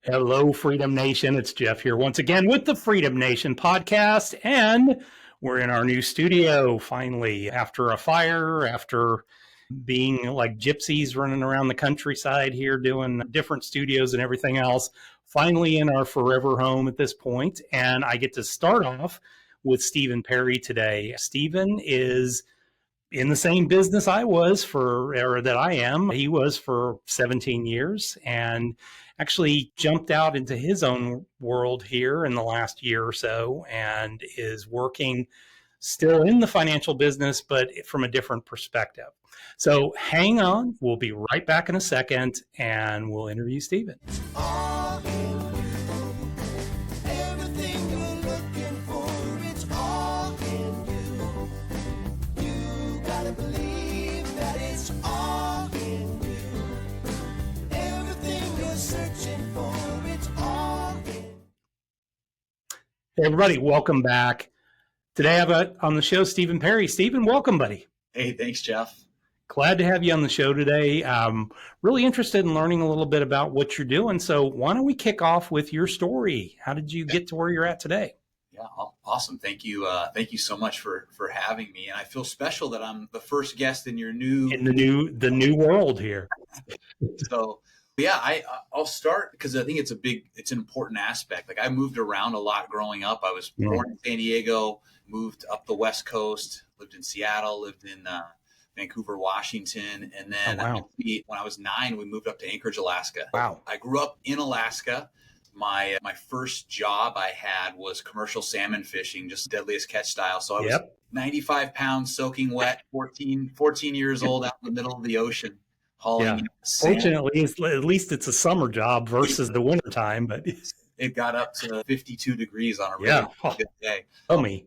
Hello, Freedom Nation. It's Jeff here once again with the Freedom Nation podcast. And we're in our new studio finally after a fire, after being like gypsies running around the countryside here doing different studios and everything else. Finally in our forever home at this point. And I get to start off with Stephen Perry today. Stephen is in the same business I was for, or that I am. He was for 17 years and actually jumped out into his own world here in the last year or so and is working still in the financial business, but from a different perspective. So hang on. We'll be right back in a second and we'll interview Stephen. Hey everybody, welcome back. Today I have on the show Stephen Perry. Stephen, welcome, buddy. Hey, thanks, Jeff. Glad to have you on the show today. Really interested in learning a little bit about what you're doing. So why don't we kick off with your story? How did you get to where you're at today? Yeah, awesome. Thank you. Thank you so much for having me. And I feel special that I'm the first guest in your the new world here. So yeah, I'll start because I think it's an important aspect. Like I moved around a lot growing up. I was born in San Diego, moved up the West Coast, lived in Seattle, lived in Vancouver, Washington. And then when I was 9, we moved up to Anchorage, Alaska. Wow. I grew up in Alaska. My first job I had was commercial salmon fishing, just deadliest catch style. So I was 95 pounds soaking wet, 14 years old out in the middle of the ocean. Fortunately, at least it's a summer job versus the winter time, but it got up to 52 degrees on a really good day. Oh, me.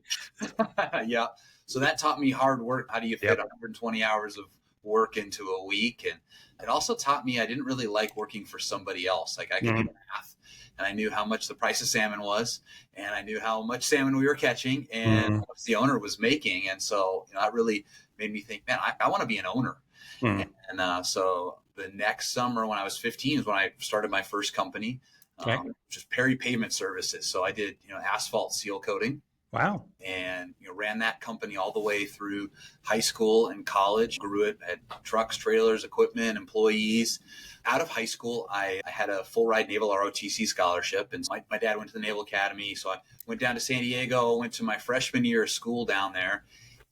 Yeah. So that taught me hard work. How do you fit 120 hours of work into a week? And it also taught me I didn't really like working for somebody else. Like I could do math and I knew how much the price of salmon was and I knew how much salmon we were catching and how much the owner was making. And so, that really made me think, man, I want to be an owner. And so the next summer when I was 15 is when I started my first company, which is Perry Pavement Services. So I did, asphalt seal coating. Wow. And, ran that company all the way through high school and college, grew it, had trucks, trailers, equipment, employees. Out of high school, I had a full ride naval ROTC scholarship. And my dad went to the Naval Academy. So I went down to San Diego, went to my freshman year of school down there.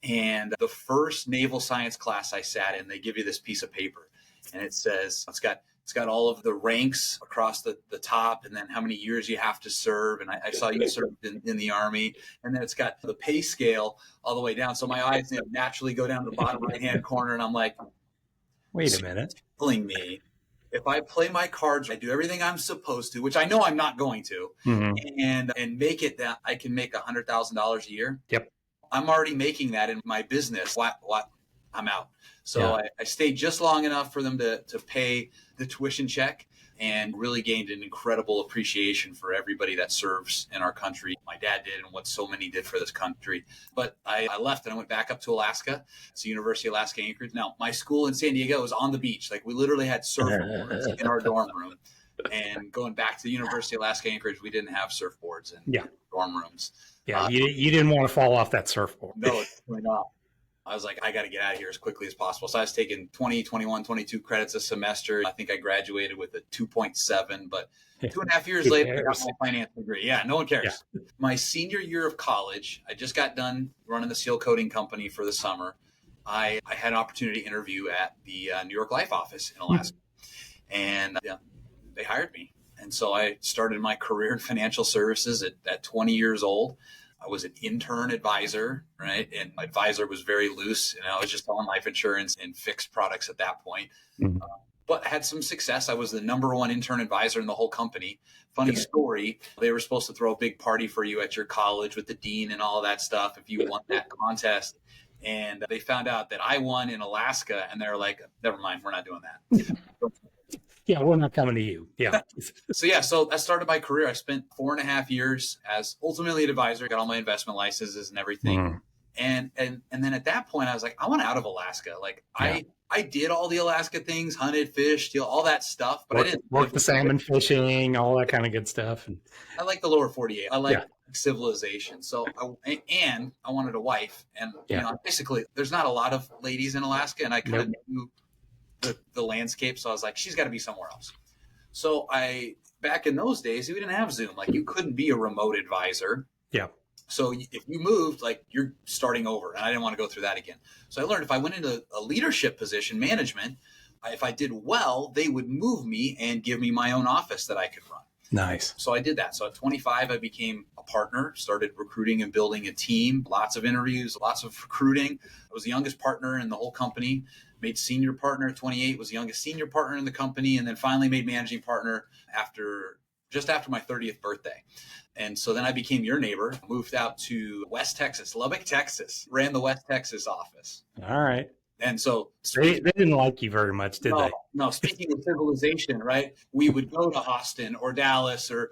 And the first naval science class I sat in, they give you this piece of paper and it says, it's got all of the ranks across the top and then how many years you have to serve. And I saw you served in the Army. And then it's got the pay scale all the way down. So my eyes naturally go down to the bottom right-hand corner. And I'm like, wait a minute. Telling me if I play my cards, I do everything I'm supposed to, which I know I'm not going to, and make it that I can make $100,000 a year. Yep. I'm already making that in my business. What? I'm out. So I stayed just long enough for them to pay the tuition check and really gained an incredible appreciation for everybody that serves in our country. My dad did and what so many did for this country. But I left and I went back up to Alaska. It's the University of Alaska Anchorage. Now, my school in San Diego was on the beach. Like we literally had surfboards in our dorm room. And going back to the University of Alaska Anchorage, we didn't have surfboards in dorm rooms. Yeah, you didn't want to fall off that surfboard. No, definitely not. I was like, I got to get out of here as quickly as possible. So I was taking 20, 21, 22 credits a semester. I think I graduated with a 2.7, but 2.5 years later, I got my finance degree. Yeah, no one cares. Yeah. My senior year of college, I just got done running the seal coating company for the summer. I had an opportunity to interview at the New York Life office in Alaska. And they hired me. And so I started my career in financial services at 20 years old. I was an intern advisor, right? And my advisor was very loose. And I was just selling life insurance and fixed products at that point. But I had some success. I was the number one intern advisor in the whole company. Funny story. They were supposed to throw a big party for you at your college with the dean and all of that stuff if you won that contest. And they found out that I won in Alaska. And they were like, never mind, we're not doing that. Yeah, we're not coming to you. Yeah. So I started my career. I spent 4.5 years as ultimately an advisor, got all my investment licenses and everything. And then at that point I was like, I want out of Alaska. Like I did all the Alaska things, hunted, fished, all that stuff, but I didn't work the salmon fishing, all that kind of good stuff. And I like the lower 48. I like civilization. So I wanted a wife, and basically there's not a lot of ladies in Alaska, and I kind of knew the landscape. So I was like, she's got to be somewhere else. So back in those days, we didn't have Zoom. Like, you couldn't be a remote advisor. Yeah. So if you moved, like, you're starting over, and I didn't want to go through that again. So I learned if I went into a leadership position, management, if I did well, they would move me and give me my own office that I could run. Nice. So I did that. So at 25, I became a partner, started recruiting and building a team, lots of interviews, lots of recruiting. I was the youngest partner in the whole company, made senior partner at 28, was the youngest senior partner in the company, and then finally made managing partner just after my 30th birthday. And so then I became your neighbor, moved out to West Texas, Lubbock, Texas, ran the West Texas office. All right. And so they didn't like you very much, did they? No. Speaking of civilization, right? We would go to Austin or Dallas or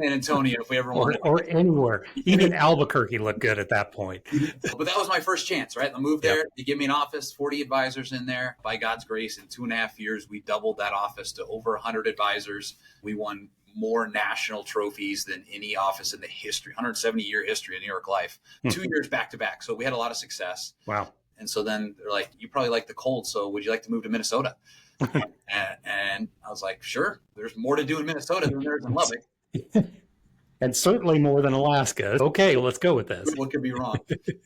San Antonio if we ever wanted. Or anywhere. Even Albuquerque looked good at that point. But that was my first chance, right? I moved there. They give me an office, 40 advisors in there. By God's grace, in 2.5 years, we doubled that office to over 100 advisors. We won more national trophies than any office in the history, 170-year history of New York Life, 2 years back to back. So we had a lot of success. Wow. And so then they're like, you probably like the cold, so would you like to move to Minnesota? and I was like, sure. There's more to do in Minnesota than there is in Lubbock. And certainly more than Alaska. Okay, let's go with this. What could be wrong?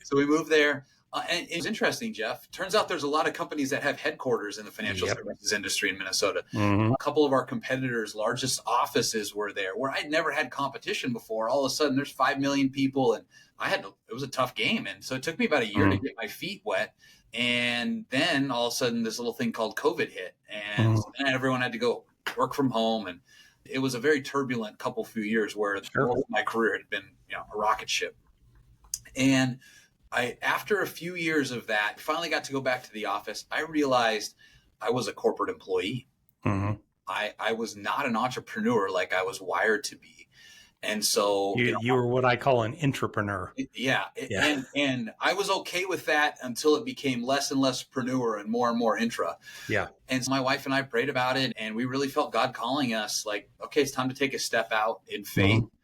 So we moved there. And it's interesting, Jeff. Turns out there's a lot of companies that have headquarters in the financial services industry in Minnesota. Mm-hmm. A couple of our competitors' largest offices were there, where I'd never had competition before. All of a sudden, there's 5 million people, and it was a tough game. And so it took me about a year to get my feet wet. And then all of a sudden, this little thing called COVID hit, and everyone had to go work from home. And it was a very turbulent few years where my career had been a rocket ship. And after a few years of that, finally got to go back to the office. I realized I was a corporate employee. Mm-hmm. I was not an entrepreneur like I was wired to be. And so you were what I call an intrapreneur. Yeah. And I was okay with that until it became less and less preneur and more intra. Yeah. And so my wife and I prayed about it, and we really felt God calling us like, okay, it's time to take a step out in faith. Mm-hmm.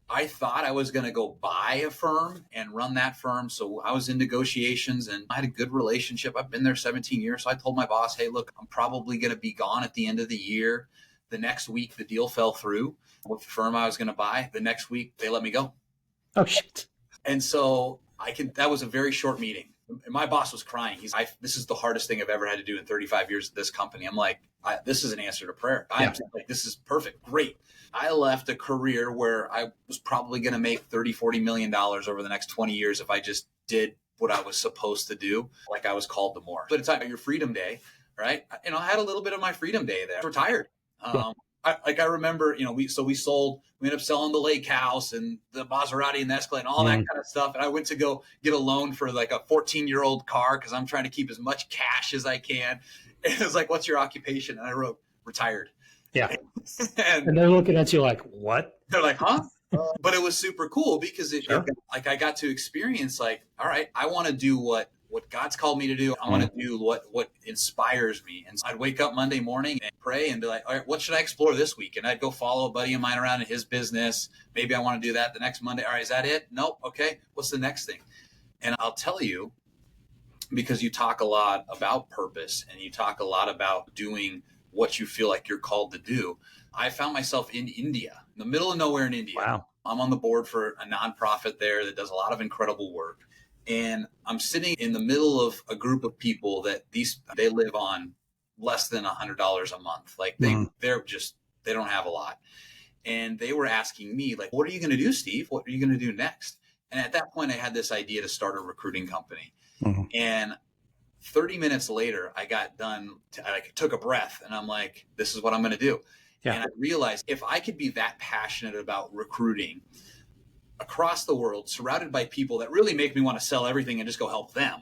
I thought I was going to go buy a firm and run that firm. So I was in negotiations, and I had a good relationship. I've been there 17 years. So I told my boss, hey, look, I'm probably going to be gone at the end of the year. The next week, the deal fell through with the firm I was going to buy. The next week, they let me go. Oh, shit. And so that was a very short meeting. And my boss was crying. This is the hardest thing I've ever had to do in 35 years at this company. I'm like, this is an answer to prayer. I'm like, this is perfect. Great. I left a career where I was probably going to make $30-40 million over the next 20 years if I just did what I was supposed to do, like I was called to more. But it's like your freedom day, right? I had a little bit of my freedom day there. I was retired. I remember, we ended up selling the lake house and the Maserati and the Escalade and all that kind of stuff. And I went to go get a loan for like a 14-year-old car because I'm trying to keep as much cash as I can. And it was like, what's your occupation? And I wrote, retired. Yeah. and they're looking at you like, what? They're like, huh? But it was super cool because I got to experience like, all right, I want to do what God's called me to do. I want to do what inspires me. And so I'd wake up Monday morning and pray and be like, all right, what should I explore this week? And I'd go follow a buddy of mine around in his business. Maybe I want to do that the next Monday. All right, is that it? Nope. Okay. What's the next thing? And I'll tell you, because you talk a lot about purpose and you talk a lot about doing what you feel like you're called to do. I found myself in India, in the middle of nowhere in India. Wow. I'm on the board for a nonprofit there that does a lot of incredible work. And I'm sitting in the middle of a group of people that they live on less than $100 a month. Like they don't have a lot. And they were asking me like, what are you going to do, Steve? What are you going to do next? And at that point I had this idea to start a recruiting company. Mm-hmm. And 30 minutes later, I got done. I took a breath and I'm like, this is what I'm going to do. Yeah. And I realized if I could be that passionate about recruiting across the world, surrounded by people that really make me want to sell everything and just go help them,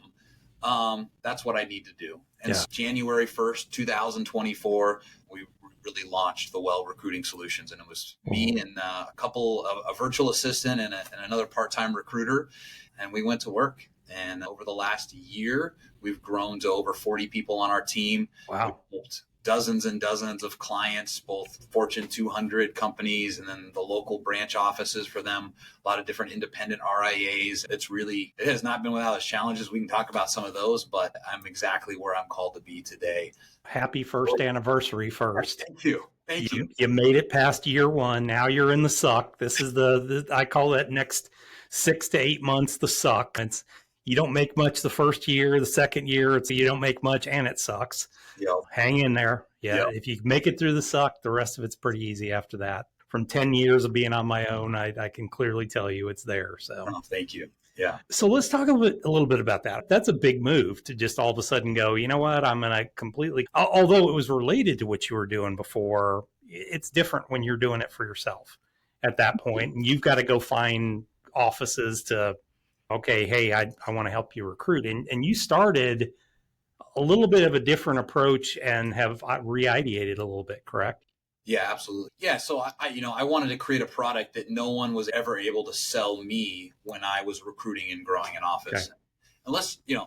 that's what I need to do. And so January 1st, 2024, we really launched the Well Recruiting Solutions. And it was me and a virtual assistant and another part-time recruiter. And we went to work. And over the last year, we've grown to over 40 people on our team. Wow. We've helped dozens and dozens of clients, both Fortune 200 companies and then the local branch offices for them, a lot of different independent RIAs. It has not been without its challenges. We can talk about some of those, but I'm exactly where I'm called to be today. Happy first anniversary first. Thank you. Thank you. You made it past year one. Now you're in the suck. This is I call that next 6 to 8 months, the suck. You don't make much the first year, the second year, you don't make much and it sucks. Yep. Hang in there. Yeah. Yep. If you make it through the suck, the rest of it's pretty easy after that. From 10 years of being on my own, I can clearly tell you it's there. So thank you. Yeah. So let's talk a little bit about that. That's a big move to just all of a sudden go, you know what, I'm going to completely, although it was related to what you were doing before, it's different when you're doing it for yourself at that point. And you've got to go find offices to, okay, hey, I want to help you recruit. And you started a little bit of a different approach and have re-ideated a little bit, correct? Yeah, absolutely. Yeah. So I wanted to create a product that no one was ever able to sell me when I was recruiting and growing an office. Okay. And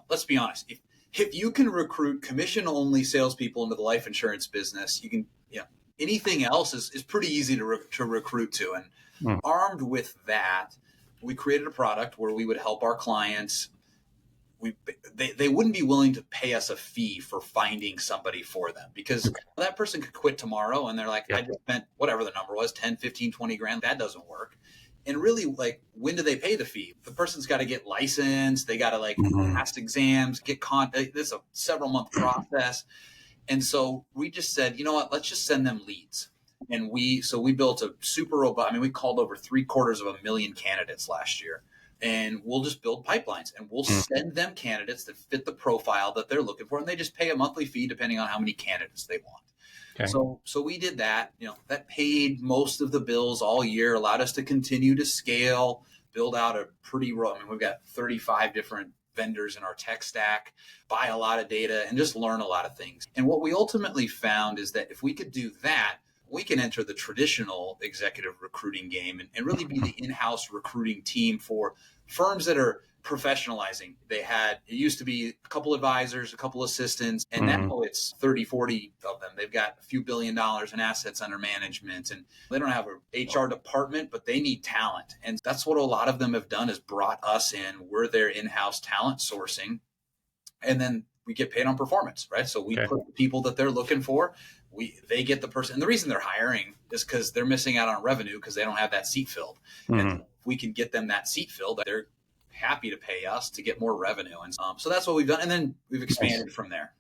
let's be honest. If you can recruit commission only salespeople into the life insurance business, you can, anything else is pretty easy to recruit to. And armed with that, we created a product where we would help our clients. They wouldn't be willing to pay us a fee for finding somebody for them because that person could quit tomorrow and they're like, I just spent whatever the number was, 10, 15, 20 grand. That doesn't work. And really, like, when do they pay the fee? The person's got to get licensed. They got to pass exams, get this is a several month process. And so we just said, you know what, let's just send them leads. And we built a super robust, we called over 750,000 candidates last year. And we'll just build pipelines and we'll send them candidates that fit the profile that they're looking for. And they just pay a monthly fee depending on how many candidates they want. Okay. So we did that, that paid most of the bills all year, allowed us to continue to scale, build out a pretty, we've got 35 different vendors in our tech stack, buy a lot of data and just learn a lot of things. And what we ultimately found is that if we could do that, we can enter the traditional executive recruiting game and really be the in-house recruiting team for firms that are professionalizing. It used to be a couple advisors, a couple assistants, and now it's 30, 40 of them. They've got a few $1 billion in assets under management, and they don't have an HR department, but they need talent. And that's what a lot of them have done is brought us in. We're their in-house talent sourcing, and then we get paid on performance, right? So we put the people that they're looking for. They get the person. And the reason they're hiring is because they're missing out on revenue because they don't have that seat filled. And if we can get them that seat filled, they're happy to pay us to get more revenue. And so that's what we've done. And then we've expanded from there.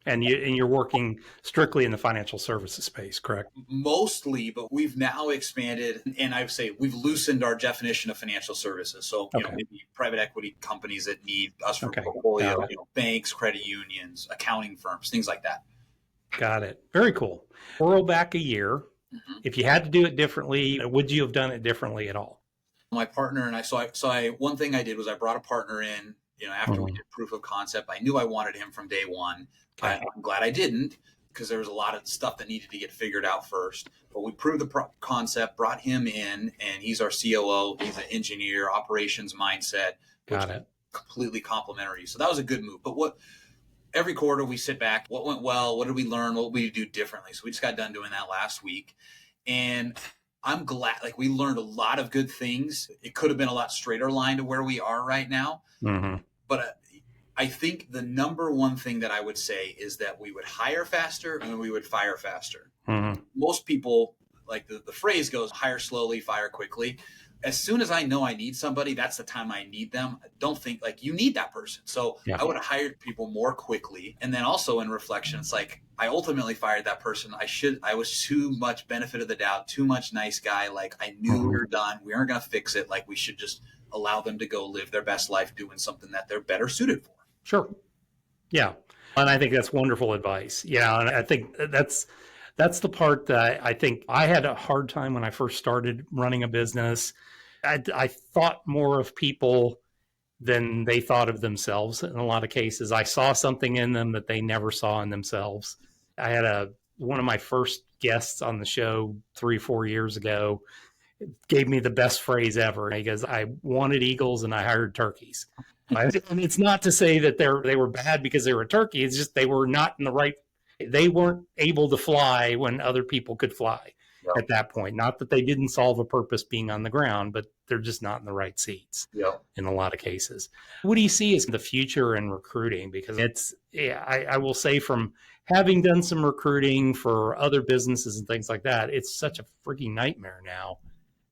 And you're working strictly in the financial services space, correct? Mostly, but we've now expanded, and I would say we've loosened our definition of financial services. So maybe private equity companies that need us for portfolio, banks, credit unions, accounting firms, things like that. Got it. Very cool. Roll back a year. If you had to do it differently, would you have done it differently at all? My partner and I, one thing I did was I brought a partner in, after we did proof of concept. I knew I wanted him from day one. I'm glad I didn't because there was a lot of stuff that needed to get figured out first. But we proved the concept, brought him in, and he's our COO. He's an engineer, operations mindset. Got it. Completely complementary. So that was a good move. But every quarter we sit back, what went well? What did we learn? What would we do differently? So we just got done doing that last week. And I'm glad, we learned a lot of good things. It could have been a lot straighter line to where we are right now. But I think the number one thing that I would say is that we would hire faster and we would fire faster. Most people, the phrase goes, hire slowly, fire quickly. As soon as I know I need somebody, that's the time I need them. I don't think you need that person. So I would have hired people more quickly. And then also in reflection, it's I ultimately fired that person. I was too much benefit of the doubt, too much nice guy. I knew we were done. We aren't going to fix it. We should just allow them to go live their best life doing something that they're better suited for. Sure. Yeah. And I think that's wonderful advice. Yeah. And I think that's the part that I think I had a hard time when I first started running a business. I thought more of people than they thought of themselves. In a lot of cases, I saw something in them that they never saw in themselves. I had one of my first guests on the show 3-4 years ago gave me the best phrase ever. He goes, I wanted eagles and I hired turkeys. And it's not to say that they were bad because they were a turkey. It's just they were not in the right. They weren't able to fly when other people could fly Yep. at that point. Not that they didn't solve a purpose being on the ground, but they're just not in the right seats Yep. in a lot of cases. What do you see as the future in recruiting? Because I will say from having done some recruiting for other businesses and things like that, it's such a freaking nightmare now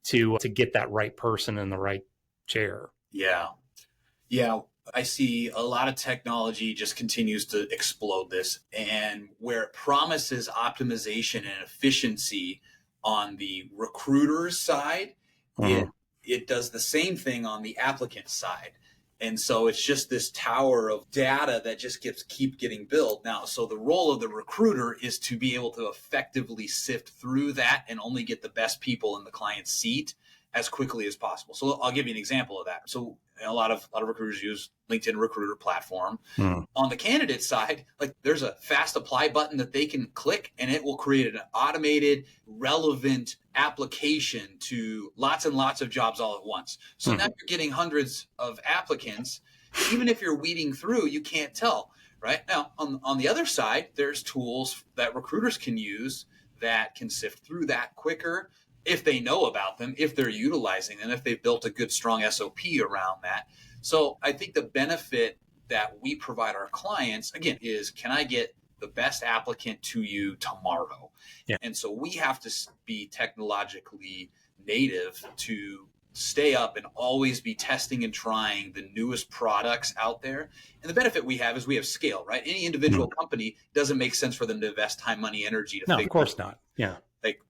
to get that right person in the right chair. Yeah. Yeah, I see a lot of technology just continues to explode this. And where it promises optimization and efficiency on the recruiter's side, Mm-hmm. it does the same thing on the applicant side. And so it's just this tower of data that just keep getting built. Now, so the role of the recruiter is to be able to effectively sift through that and only get the best people in the client's seat as quickly as possible. So I'll give you an example of that. So a lot of recruiters use LinkedIn Recruiter platform. On the candidate side, like there's a fast apply button that they can click and it will create an automated, relevant application to lots and lots of jobs all at once. So now you're getting hundreds of applicants. Even if you're weeding through, you can't tell. Right now, on the other side, there's tools that recruiters can use that can sift through that quicker if they know about them, if they're utilizing them, if they've built a good, strong SOP around that. So I think the benefit that we provide our clients, again, is can I get the best applicant to you tomorrow? Yeah. And so we have to be technologically native to stay up and always be testing and trying the newest products out there. And the benefit we have is we have scale, right? Any individual company doesn't make sense for them to invest time, money, energy to figure of course not. Yeah.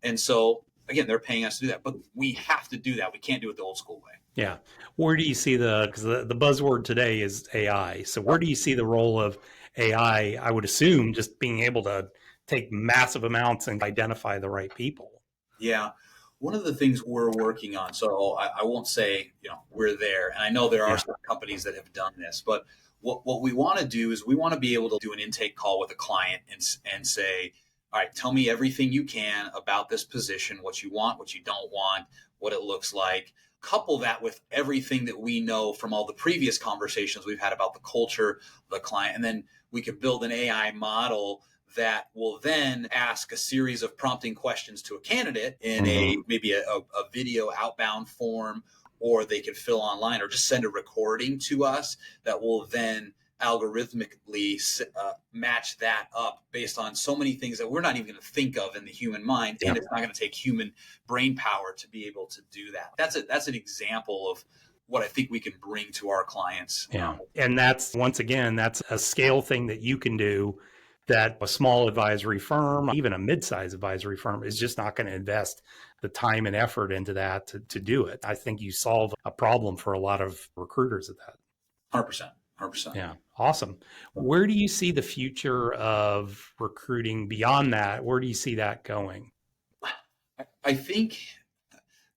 And so again, they're paying us to do that, but we have to do that. We can't do it the old school way. Yeah. Where do you see because the buzzword today is AI. So where do you see the role of AI? I would assume just being able to take massive amounts and identify the right people. Yeah. One of the things we're working on, so I won't say, we're there. And I know there are some companies that have done this, but what we want to do is we want to be able to do an intake call with a client and say, all right, tell me everything you can about this position, what you want, what you don't want, what it looks like. Couple that with everything that we know from all the previous conversations we've had about the culture of the client. And then we could build an AI model that will then ask a series of prompting questions to a candidate in maybe a video outbound form, or they could fill online or just send a recording to us that will then algorithmically match that up based on so many things that we're not even going to think of in the human mind. And it's not going to take human brain power to be able to do that. That's an example of what I think we can bring to our clients. Yeah. And that's, once again, that's a scale thing that you can do that a small advisory firm, even a mid-sized advisory firm, is just not going to invest the time and effort into that to do it. I think you solve a problem for a lot of recruiters at that. 100%. 100%. Yeah. Awesome. Where do you see the future of recruiting beyond that? Where do you see that going? I think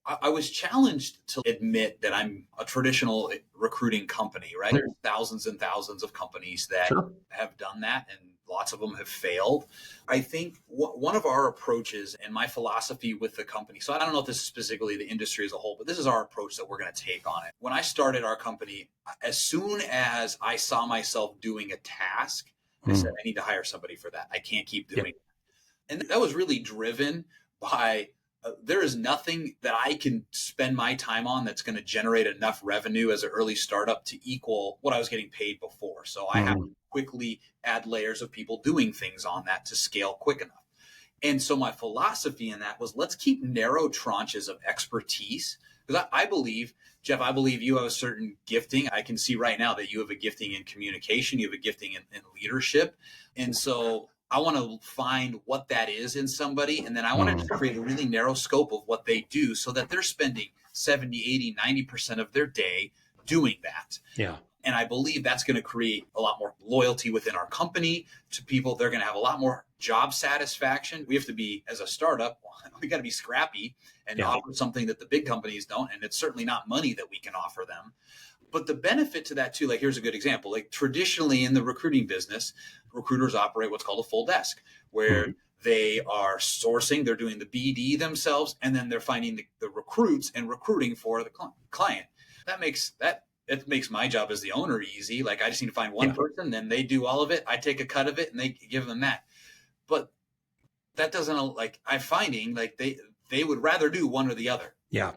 I was challenged to admit that I'm a traditional recruiting company, right? There's thousands and thousands of companies that have done that, and lots of them have failed. I think one of our approaches and my philosophy with the company, so I don't know if this is specifically the industry as a whole, but this is our approach that we're going to take on it. When I started our company, as soon as I saw myself doing a task, I said, I need to hire somebody for that. I can't keep doing it. And that was really driven by there is nothing that I can spend my time on that's going to generate enough revenue as an early startup to equal what I was getting paid before. So I have to quickly add layers of people doing things on that to scale quick enough. And so my philosophy in that was, let's keep narrow tranches of expertise. Because I believe, Jeff, you have a certain gifting. I can see right now that you have a gifting in communication. You have a gifting in leadership. And so I want to find what that is in somebody. And then I want to create a really narrow scope of what they do so that they're spending 70, 80, 90% of their day doing that. Yeah. And I believe that's going to create a lot more loyalty within our company to people. They're going to have a lot more job satisfaction. We have to be, as a startup, we got to be scrappy and offer something that the big companies don't. And it's certainly not money that we can offer them. But the benefit to that too, like here's a good example, like traditionally in the recruiting business, recruiters operate what's called a full desk, where they are sourcing, they're doing the BD themselves, and then they're finding the recruits and recruiting for the client. That it makes my job as the owner easy. Like I just need to find one person, then they do all of it. I take a cut of it and they give them that. But that doesn't, like, I'm finding like they would rather do one or the other. Yeah.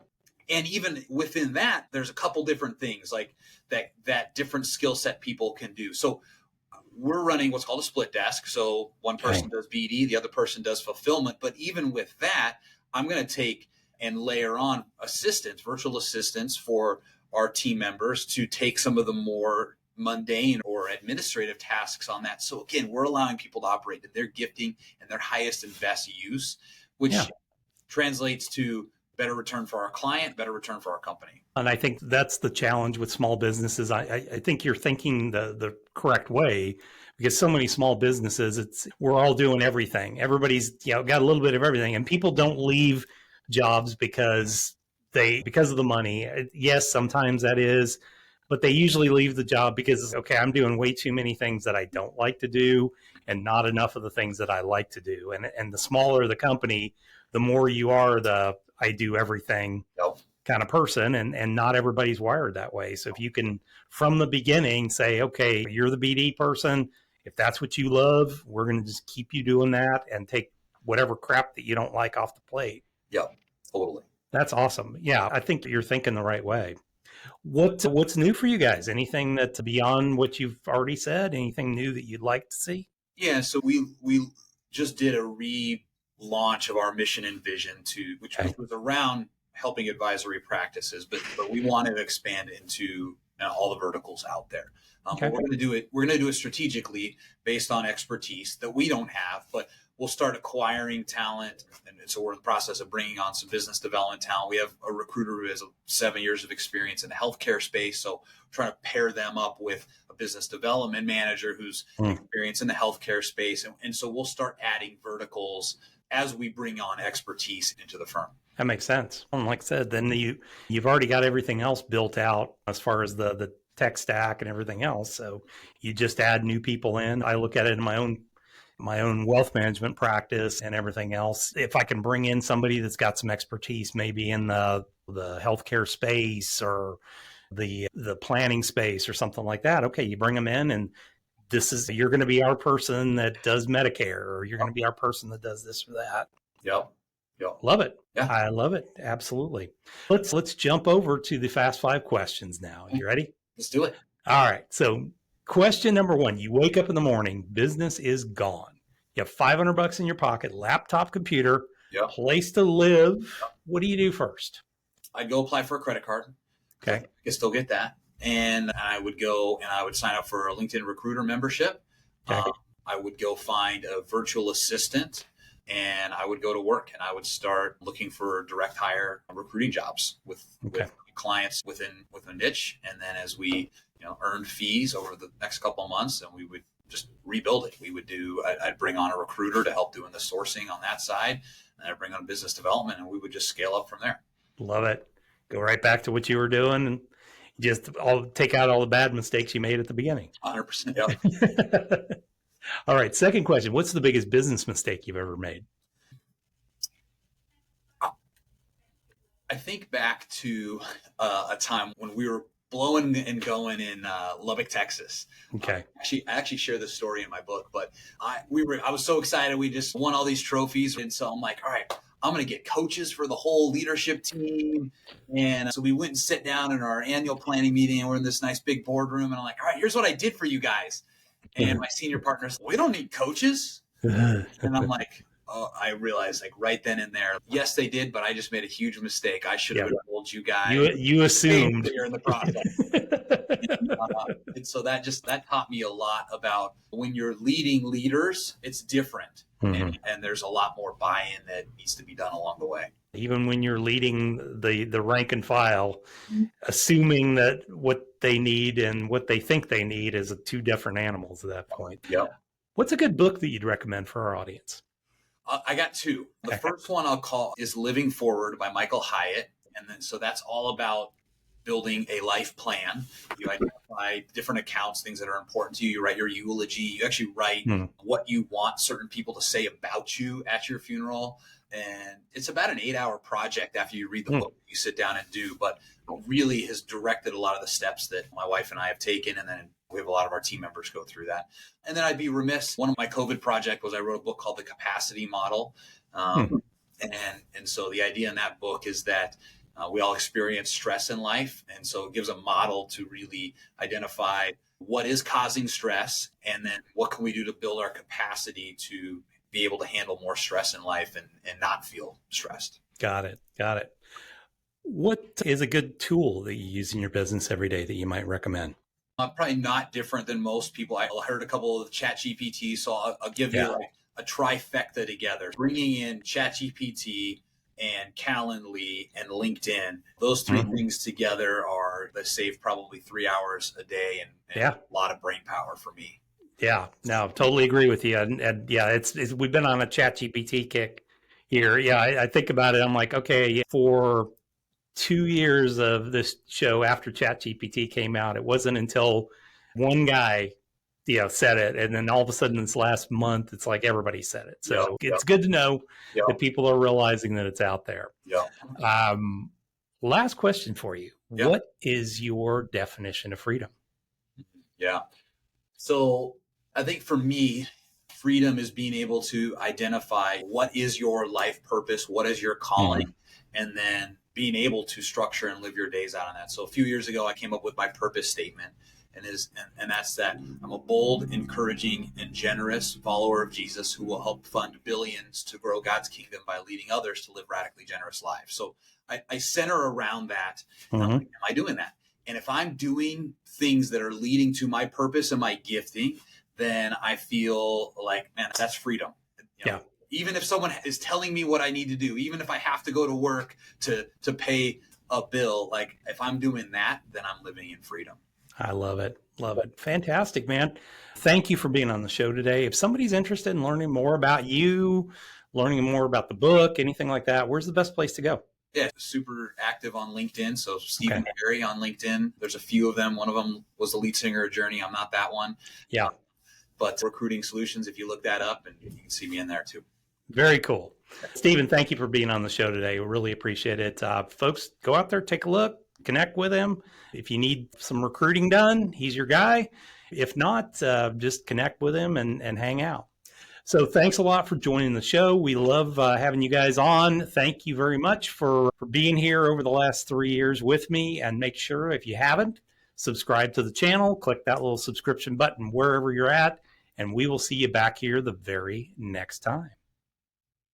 And even within that, there's a couple different things like that different skill set people can do. So we're running what's called a split desk. So one person does BD, the other person does fulfillment. But even with that, I'm going to take and layer on assistants, virtual assistants for our team members to take some of the more mundane or administrative tasks on that. So again, we're allowing people to operate in their gifting and their highest and best use, which translates to better return for our client, better return for our company. And I think that's the challenge with small businesses. I think you're thinking the correct way, because so many small businesses, we're all doing everything. Everybody's got a little bit of everything, and people don't leave jobs because of the money. Yes, sometimes that is, but they usually leave the job because, okay, I'm doing way too many things that I don't like to do and not enough of the things that I like to do. And the smaller the company, the more you are the I do everything kind of person, and not everybody's wired that way. So if you can, from the beginning, say, okay, you're the BD person. If that's what you love, we're going to just keep you doing that and take whatever crap that you don't like off the plate. Yeah, totally. That's awesome. Yeah, I think you're thinking the right way. What's new for you guys? Anything that's beyond what you've already said? Anything new that you'd like to see? Yeah, so we just did a relaunch of our mission and vision which was around helping advisory practices, but we wanted to expand into all the verticals out there. But we're going to do it strategically based on expertise that we don't have, but we'll start acquiring talent. And so we're in the process of bringing on some business development talent. We have a recruiter who has 7 years of experience in the healthcare space. So we're trying to pair them up with a business development manager who's experienced in the healthcare space. And so we'll start adding verticals as we bring on expertise into the firm. That makes sense. And like I said, then you've already got everything else built out as far as the tech stack and everything else. So you just add new people in. I look at it in my own wealth management practice and everything else. If I can bring in somebody that's got some expertise, maybe in the healthcare space or the planning space or something like that, okay, you bring them in, and you're going to be our person that does Medicare, or you're going to be our person that does this or that. Yep. Love it. Yeah. I love it. Absolutely. Let's jump over to the fast 5 questions now. You ready? Let's do it. All right. So question number 1, you wake up in the morning, business is gone. You have $500 in your pocket, laptop, computer, place to live. What do you do first? I'd go apply for a credit card. Okay. I can still get that. And I would go and I would sign up for a LinkedIn recruiter membership. Okay. I would go find a virtual assistant, and I would go to work, and I would start looking for direct hire recruiting jobs with clients within a niche. And then as we earned fees over the next couple of months, and we would just rebuild it. I'd bring on a recruiter to help doing the sourcing on that side, and I'd bring on business development, and we would just scale up from there. Love it. Go right back to what you were doing, and just take out all the bad mistakes you made at the beginning. 100%. Yep. All right. Second question. What's the biggest business mistake you've ever made? I think back to a time when we were blowing and going in Lubbock, Texas. Okay. I actually share this story in my book, but I was so excited. We just won all these trophies. And so I'm like, all right, I'm going to get coaches for the whole leadership team. And so we went and sat down in our annual planning meeting, and we're in this nice big boardroom. And I'm like, all right, here's what I did for you guys. And my senior partner said, we don't need coaches. And I'm like, I realized right then and there, yes, they did, but I just made a huge mistake. I should have told you guys. You assumed. You're in the process. And so that taught me a lot about when you're leading leaders, it's different. Mm-hmm. And there's a lot more buy-in that needs to be done along the way. Even when you're leading the rank and file, assuming that what they need and what they think they need is 2 different animals at that point. Yeah. What's a good book that you'd recommend for our audience? I got 2. The first one I'll call is Living Forward by Michael Hyatt. And then, so that's all about building a life plan. You identify different accounts, things that are important to you. You write your eulogy. You actually write what you want certain people to say about you at your funeral. And it's about an 8-hour project after you read the book you sit down and do, but really has directed a lot of the steps that my wife and I have taken. And then we have a lot of our team members go through that. And then I'd be remiss. One of my COVID project was I wrote a book called The Capacity Model. And so the idea in that book is that we all experience stress in life. And so it gives a model to really identify what is causing stress, and then what can we do to build our capacity to be able to handle more stress in life and not feel stressed. Got it. What is a good tool that you use in your business every day that you might recommend? Probably not different than most people. I heard a couple of ChatGPT, so I'll give you like a trifecta together. Bringing in ChatGPT and Calendly and LinkedIn, those three things together that save probably 3 hours a day and a lot of brain power for me. Yeah, no, totally agree with you. And yeah, it's we've been on a ChatGPT kick here. Yeah, I think about it. I'm like, okay, for 2 years of this show after ChatGPT came out, it wasn't until one guy, said it, and then all of a sudden this last month, it's like everybody said it. So it's good to know that people are realizing that it's out there. Last question for you. What is your definition of freedom? So I think for me, freedom is being able to identify what is your life purpose, what is your calling, and then being able to structure and live your days out on that. So a few years ago, I came up with my purpose statement, and that's that I'm a bold, encouraging, and generous follower of Jesus who will help fund billions to grow God's kingdom by leading others to live radically generous lives. So I center around that. Am I doing that? And if I'm doing things that are leading to my purpose and my gifting, then I feel like, man, that's freedom. Even if someone is telling me what I need to do, even if I have to go to work to pay a bill, like if I'm doing that, then I'm living in freedom. I love it. Fantastic, man. Thank you for being on the show today. If somebody's interested in learning more about you, learning more about the book, anything like that, where's the best place to go? Yeah, super active on LinkedIn. So Stephen Perry on LinkedIn. There's a few of them. One of them was the lead singer of Journey. I'm not that one. But Recruiting Solutions, if you look that up, and you can see me in there too. Very cool. Stephen, thank you for being on the show today. We really appreciate it. Folks, go out there, take a look, connect with him. If you need some recruiting done, he's your guy. If not, just connect with him and hang out. So thanks a lot for joining the show. We love having you guys on. Thank you very much for being here over the last 3 years with me. And make sure, if you haven't, subscribe to the channel, click that little subscription button wherever you're at, and we will see you back here the very next time.